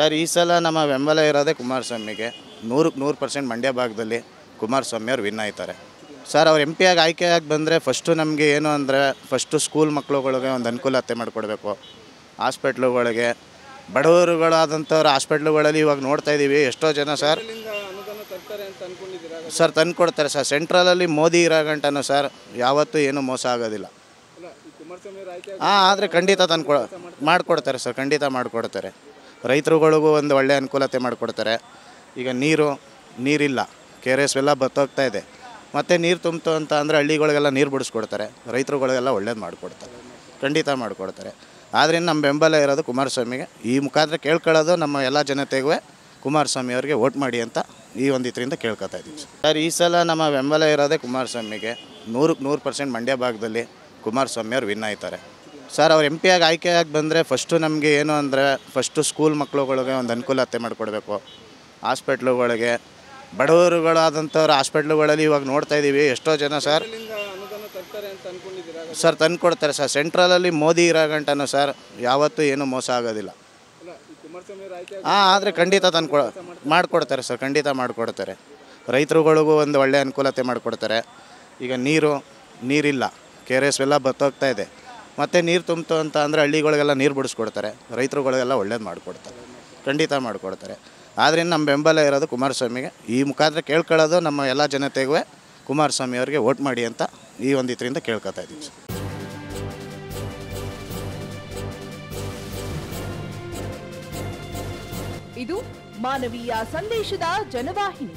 Sir, ಈ ಸಲ ನಮ್ಮ ಬೆಂಬಲ ಇರೋದೇ ಕುಮಾರಸ್ವಾಮಿಗೆ. 100% ಮಂಡ್ಯ ಭಾಗದಲ್ಲಿ ಕುಮಾರಸ್ವಾಮಿ ಅವ್ರು ವಿನ್ ಆಯ್ತಾರೆ. ಸರ್, ಅವ್ರು MP ಆಗಿ ಆಯ್ಕೆಯಾಗಿ ಬಂದರೆ ಫಸ್ಟು ನಮಗೆ ಏನು ಅಂದರೆ ಸ್ಕೂಲ್ ಮಕ್ಕಳುಗಳಿಗೆ ಒಂದು ಅನುಕೂಲತೆ ಮಾಡಿಕೊಡ್ಬೇಕು. ಹಾಸ್ಪಿಟ್ಲುಗಳಿಗೆ ಬಡವರುಗಳಾದಂಥವ್ರು ಹಾಸ್ಪಿಟ್ಲುಗಳಲ್ಲಿ ಇವಾಗ ನೋಡ್ತಾ ಇದ್ದೀವಿ ಎಷ್ಟೋ ಜನ ಸರ್ ತಂದು ಕೊಡ್ತಾರೆ ಸರ್. ಸೆಂಟ್ರಲಲ್ಲಿ ಮೋದಿ ಇರೋ ಗಂಟನೂ ಸರ್ ಯಾವತ್ತೂ ಏನೂ ಮೋಸ ಆಗೋದಿಲ್ಲ. ಆದರೆ ಖಂಡಿತ ಮಾಡಿಕೊಡ್ತಾರೆ ಸರ್, ಖಂಡಿತ ಮಾಡಿಕೊಡ್ತಾರೆ. ರೈತರುಗಳಿಗೂ ಒಂದು ಒಳ್ಳೆಯ ಅನುಕೂಲತೆ ಮಾಡಿಕೊಡ್ತಾರೆ. ಈಗ ನೀರಿಲ್ಲ, KRS ಎಲ್ಲ ಬತ್ತೋಗ್ತಾ ಇದೆ. ಮತ್ತು ನೀರು ತುಂಬಿತು ಅಂತ ಅಂದರೆ ಹಳ್ಳಿಗಳಿಗೆಲ್ಲ ನೀರು ಬಿಡಿಸ್ಕೊಡ್ತಾರೆ. ರೈತರುಗಳಿಗೆಲ್ಲ ಒಳ್ಳೇದು ಮಾಡಿಕೊಡ್ತಾರೆ, ಖಂಡಿತ ಮಾಡಿಕೊಡ್ತಾರೆ. ಆದ್ದರಿಂದ ನಮ್ಮ ಬೆಂಬಲ ಇರೋದು ಕುಮಾರಸ್ವಾಮಿಗೆ. ಈ ಮುಖಾಂತರ ಕೇಳ್ಕೊಳ್ಳೋದು ನಮ್ಮ ಎಲ್ಲ ಜನತೆಗೂ ಕುಮಾರಸ್ವಾಮಿ ಅವರಿಗೆ ವೋಟ್ ಮಾಡಿ ಅಂತ ಈ ಒಂದು ಇದರಿಂದ ಕೇಳ್ಕೊತಾ ಇದ್ದೀವಿ ಸರ್. ಈ ಸಲ ನಮ್ಮ ಬೆಂಬಲ ಇರೋದೇ ಕುಮಾರಸ್ವಾಮಿಗೆ. 100% ಮಂಡ್ಯ ಭಾಗದಲ್ಲಿ ಕುಮಾರಸ್ವಾಮಿ ಅವ್ರು ವಿನ್ ಆಯ್ತಾರೆ. ಸರ್, ಅವ್ರು MP ಆಗಿ ಆಯ್ಕೆಯಾಗಿ ಬಂದರೆ ಫಸ್ಟು ನಮಗೆ ಏನು ಅಂದರೆ ಸ್ಕೂಲ್ ಮಕ್ಕಳುಗಳಿಗೆ ಒಂದು ಅನುಕೂಲತೆ ಮಾಡಿಕೊಡ್ಬೇಕು. ಹಾಸ್ಪಿಟ್ಲುಗಳಿಗೆ ಬಡವರುಗಳಾದಂಥವ್ರು ಹಾಸ್ಪಿಟ್ಲುಗಳಲ್ಲಿ ಇವಾಗ ನೋಡ್ತಾ ಇದ್ದೀವಿ ಎಷ್ಟೋ ಜನ ಸರ್ ತಂದು ಕೊಡ್ತಾರೆ ಸರ್. ಸೆಂಟ್ರಲಲ್ಲಿ ಮೋದಿ ಇರೋ ಗಂಟನೂ ಸರ್ ಯಾವತ್ತೂ ಏನೂ ಮೋಸ ಆಗೋದಿಲ್ಲ. ಆದರೆ ಖಂಡಿತ ಮಾಡಿಕೊಡ್ತಾರೆ ಸರ್, ಖಂಡಿತ ಮಾಡಿಕೊಡ್ತಾರೆ. ರೈತರುಗಳಿಗೂ ಒಂದು ಒಳ್ಳೆಯ ಅನುಕೂಲತೆ ಮಾಡಿಕೊಡ್ತಾರೆ. ಈಗ ನೀರಿಲ್ಲ, KRS ಎಲ್ಲ ಬತ್ತೋಗ್ತಾ ಇದೆ. ಮತ್ತು ನೀರು ತುಂಬಿತು ಅಂತ ಅಂದರೆ ಹಳ್ಳಿಗಳಿಗೆಲ್ಲ ನೀರು ಬಿಡಿಸ್ಕೊಡ್ತಾರೆ. ರೈತರುಗಳಿಗೆಲ್ಲ ಒಳ್ಳೇದು ಮಾಡಿಕೊಡ್ತಾರೆ, ಖಂಡಿತ ಮಾಡಿಕೊಡ್ತಾರೆ. ಆದ್ದರಿಂದ ನಮ್ಮ ಬೆಂಬಲ ಇರೋದು ಕುಮಾರಸ್ವಾಮಿಗೆ. ಈ ಮುಖಾಂತರ ಕೇಳ್ಕೊಳ್ಳೋದು ನಮ್ಮ ಎಲ್ಲ ಜನತೆಗೂ ಕುಮಾರಸ್ವಾಮಿ ಅವರಿಗೆ ವೋಟ್ ಮಾಡಿ ಅಂತ ಈ ಒಂದು ಇದರಿಂದ ಕೇಳ್ಕೊತಾ ಇದ್ದೀವಿ ಸರ್. ಇದು ಮಾನವೀಯ ಸಂದೇಶದ ಜನವಾಹಿನಿ.